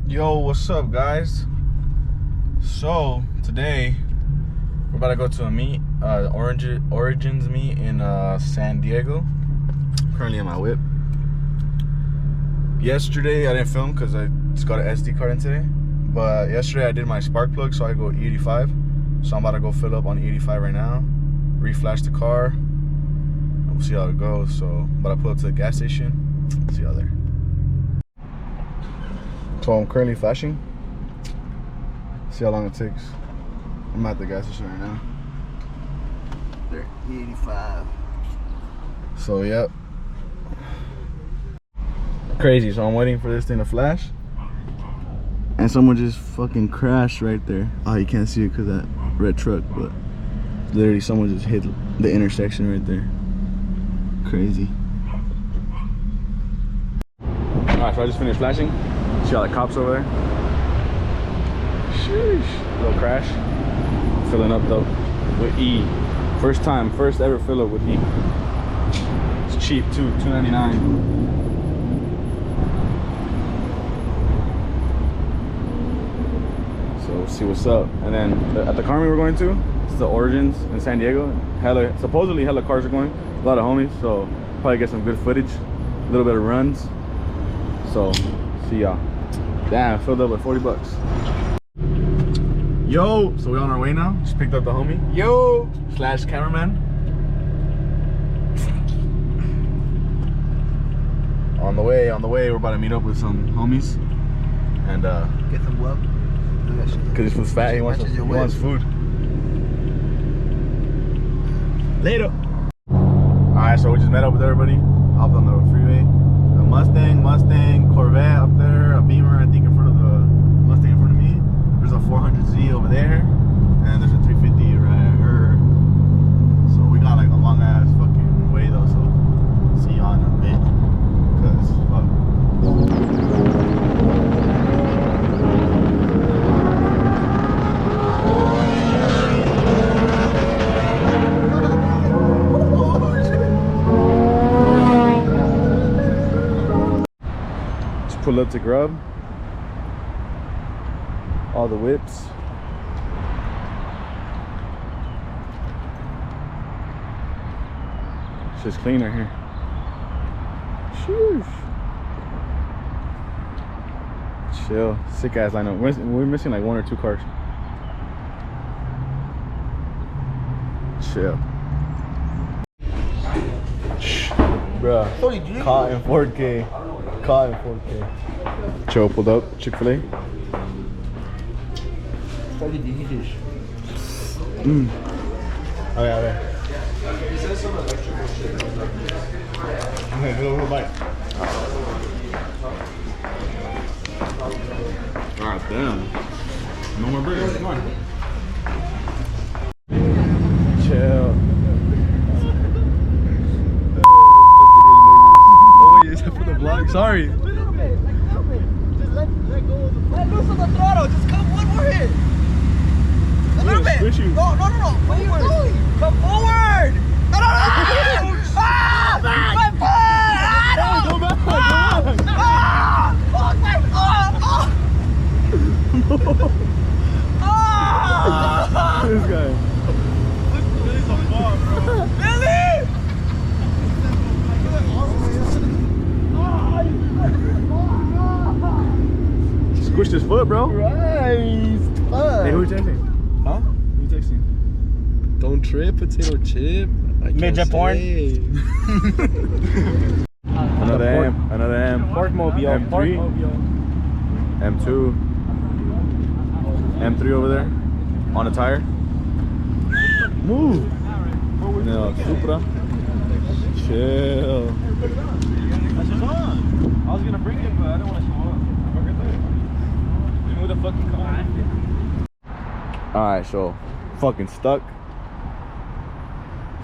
Yo, what's up, guys? So today we're about to go to a meet, Origins meet in San Diego. Currently on my whip. Yesterday I didn't film because I just got an SD card in today. But yesterday I did my spark plug, so I go E85. So I'm about to go fill up on E85 right now. Reflash the car. We'll see how it goes. So I'm about to pull up to the gas station. See y'all there. So I'm currently flashing. See how long it takes. I'm at the gas station right now. There, E85. So yep. Crazy. So I'm waiting for this thing to flash. And someone just fucking crashed right there. Oh, you can't see it because that red truck, but literally someone just hit the intersection right there. Crazy. Alright, so I just finished flashing. See all the cops over there? Sheesh. Little crash. Filling up though with E. First ever fill up with E. It's cheap too, $2.99. So we'll see what's up. And then at the car meet we're going to, it's the Origins in San Diego. Supposedly hella cars are going. A lot of homies, so probably get some good footage. A little bit of runs. So see y'all. Damn, filled up with 40 bucks. Yo, so we on our way now. Just picked up the homie. Yo, slash cameraman. On the way, we're about to meet up with some homies. And get some love. Cause this food's fat, he wants food. Later. Alright, so we just met up with everybody. Hopped on the freeway. A Mustang, Corvette up there, a Beamer, I think in front of the Mustang in front of me. There's a 400Z over there, and there's a 350 right here. So we got like a long ass fucking way though, so see y'all in a bit. Cause fuck. Pull up to Grub. All the whips. It's just cleaner here. Sheesh. Chill. Sick ass lineup. We're missing like one or two cars. Chill. Bruh. Caught in 4K. Caught in 4K. Joe pulled up. Chick-fil-A. Okay. He says some electrical shit. Okay, little bite. Alright, damn. No more burgers. Come on. Chill. Oh wait, is that for the vlog? Sorry. A little bit. Just let go of the let loose of the throttle. Just come one more hit. A little bit. No. Where are you going? Come forward. No. Ah! My butt! Go back. Ah! Oh my God! Ah! This guy. This is a bar, bro. Billy! Squished his foot, bro. Christ. Fuck. Hey, who you texting? Huh? Who you texting? Don't trip, potato chip. Midget porn. Another M. Porkmobile. M3. M2. M3 over there. On a tire. Move. No, Supra. Chill. That's just on. I was gonna bring it, but I don't want to show up. Who the fucking car? Alright, so fucking stuck.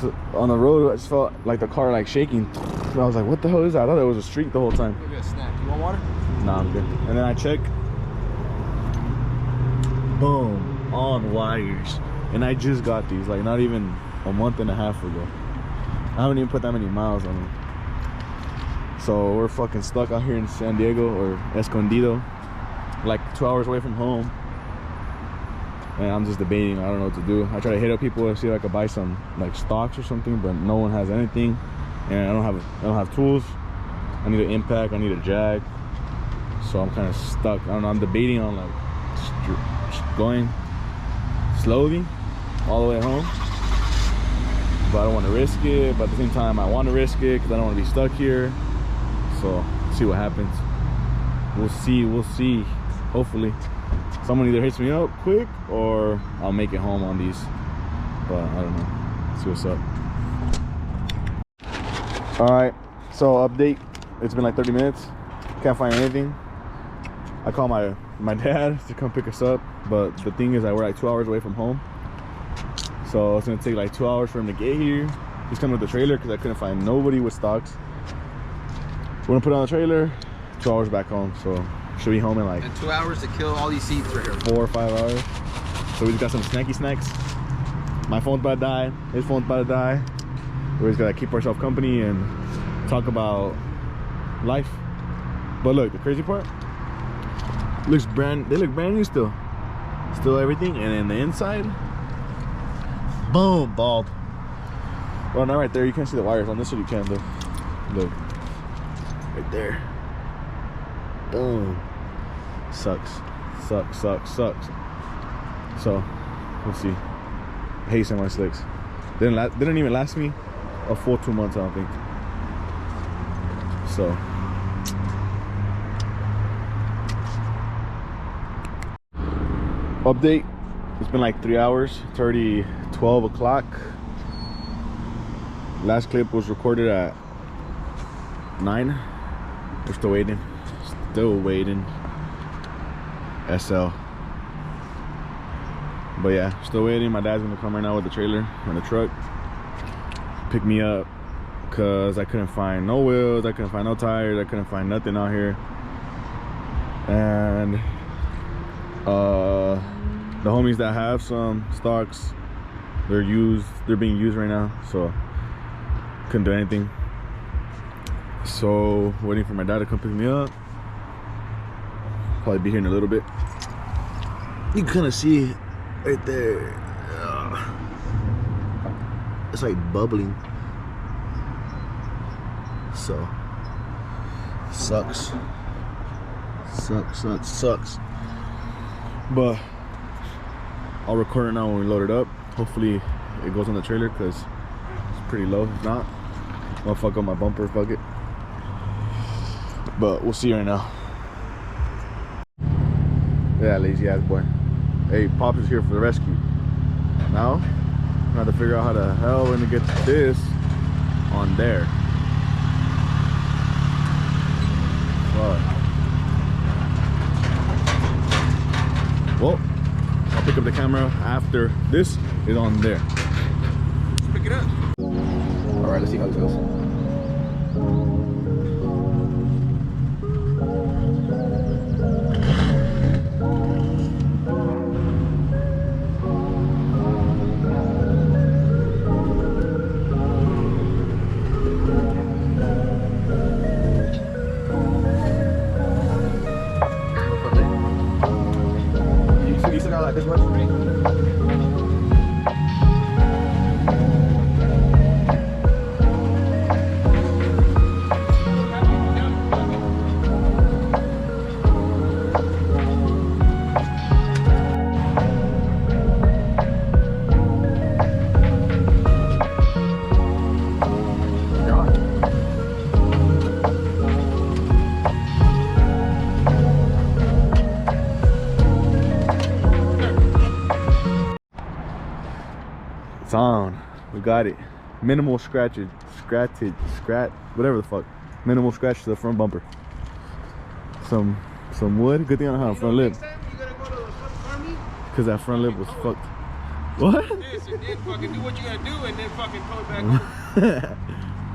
So on the road, I just felt like the car like shaking. I was like, what the hell is that? I thought it was a streak the whole time. Go get a snack. You want water? Nah, I'm good. And then I check. Boom. On wires. And I just got these, like not even a month and a half ago. I haven't even put that many miles on them. So we're fucking stuck out here in San Diego or Escondido. like 2 hours away from home, and I'm just debating. I don't know what to do. I try to hit up people and see if I could buy some like stocks or something, but no one has anything, and I don't have tools. I need an impact. I need a jag. So I'm kind of stuck. I don't know. I'm debating on like going slowly all the way home, but I don't want to risk it. But at the same time, I want to risk it because I don't want to be stuck here. So see what happens. We'll see. Hopefully someone either hits me up quick or I'll make it home on these, but I don't know. See what's up. All right, so update. It's been like 30 minutes. Can't find anything. I call my dad to come pick us up, but the thing is that we're like 2 hours away from home, so it's gonna take like 2 hours for him to get here. He's coming with the trailer because I couldn't find nobody with stocks. We're gonna put it on the trailer. 2 hours back home, so should be home in like, and 2 hours to kill all these seats right here. 4 or 5 hours. So we just got some snacky snacks. My phone's about to die. His phone's about to die. We just gotta keep ourselves company and talk about life. But look, the crazy part, they look brand new still everything, and then the inside, boom, bald. Well, not right there, you can't see the wires. On this side you can though. Look right there, boom. Sucks. So we'll see. I hate semi slicks. Didn't even last me a full 2 months, I don't think. So update, it's been like 3 hours. It's already 12 o'clock. Last clip was recorded at 9. We're still waiting. SL. But yeah, still waiting. My dad's gonna come right now with the trailer and the truck, pick me up, because I couldn't find no wheels, I couldn't find no tires, I couldn't find nothing out here. And the homies that have some stocks, they're being used right now, so couldn't do anything. So waiting for my dad to come pick me up. Probably be here in a little bit. You can kind of see right there, it's like bubbling. So sucks. But I'll record it now when we load it up. Hopefully it goes on the trailer because it's pretty low. If not, I'll fuck up my bumper, fuck it. But we'll see right now. Yeah, lazy ass boy. Hey, Pops is here for the rescue. Now I'm gonna have to figure out how the hell we're gonna get this on there. Fuck. Well, I'll pick up the camera after this is on there. Let's pick it up. All right, let's see how this goes. You still got like this much? It's on. We got it. Minimal scratch, whatever the fuck. Minimal scratch to the front bumper. Some wood. Good thing I don't have a front lip. Cause that front lip was fucked. What? Yes, and then fucking do what you gotta do and then fucking tow it back home.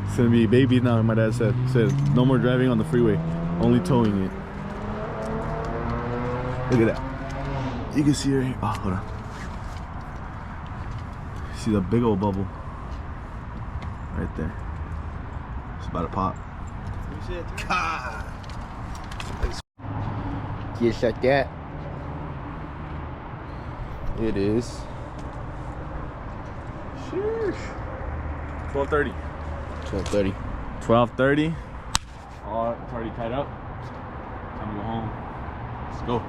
It's gonna be babies now, my dad said. No more driving on the freeway, only towing it. Look at that. You can see right here. Oh, hold on. See the big old bubble right there. It's about to pop. Just like that. It is. Sheesh. 12:30. 12:30. 12:30. Oh, it's already tied up. Time to go home. Let's go.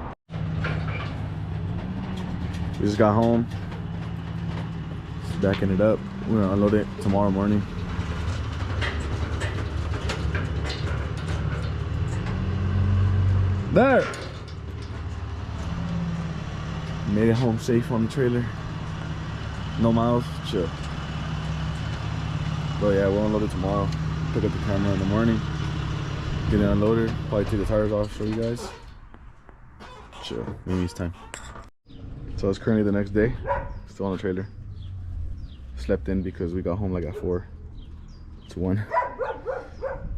We just got home. Just backing it up. We're gonna unload it tomorrow morning. There! Made it home safe on the trailer. No miles, chill. But yeah, we'll unload it tomorrow. Pick up the camera in the morning. Get it unloaded. Probably take the tires off, show you guys. Chill, maybe it's time. So it's currently the next day. Still on the trailer. Slept in because we got home like at 4 to 1.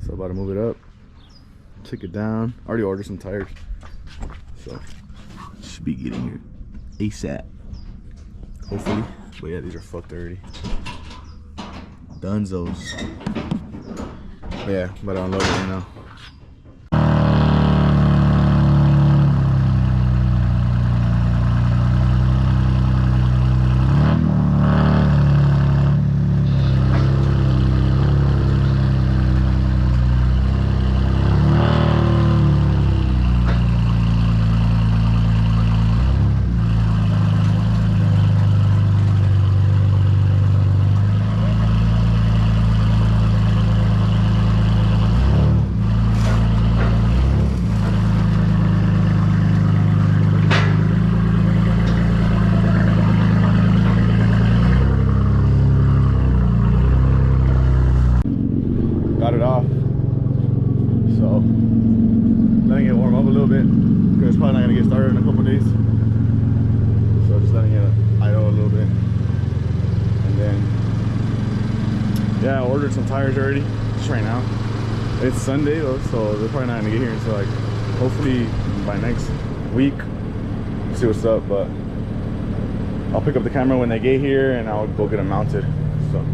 So about to move it up. Take it down. Already ordered some tires. So should be getting here ASAP. Hopefully. But yeah, these are fucked already. Dunzos. But yeah, I'm about to unload it right now. Got it off. So letting it warm up a little bit because it's probably not gonna get started in a couple days. So just letting it idle a little bit. And then yeah, I ordered some tires already. Just right now. It's Sunday though, so they're probably not gonna get here until like hopefully by next week. See what's up, but I'll pick up the camera when they get here and I'll go get them mounted. So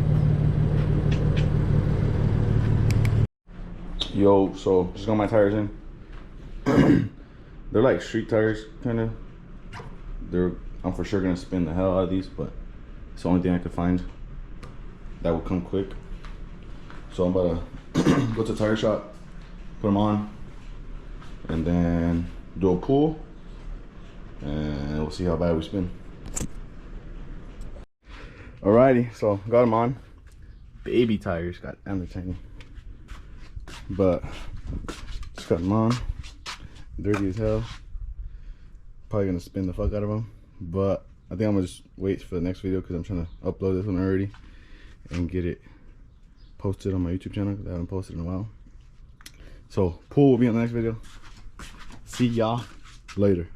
yo, so just got my tires in. They're like street tires, kind of. I'm for sure gonna spin the hell out of these, but it's the only thing I could find that will come quick. So I'm about to go to the tire shop, put them on, and then do a pull, and we'll see how bad we spin. Alrighty, so got them on. Baby tires, goddamn they're tiny. But just got them on, dirty as hell. Probably gonna spin the fuck out of them, but I think I'm gonna just wait for the next video because I'm trying to upload this one already and get it posted on my YouTube channel because I haven't posted in a while. So pool will be on the next video. See y'all later.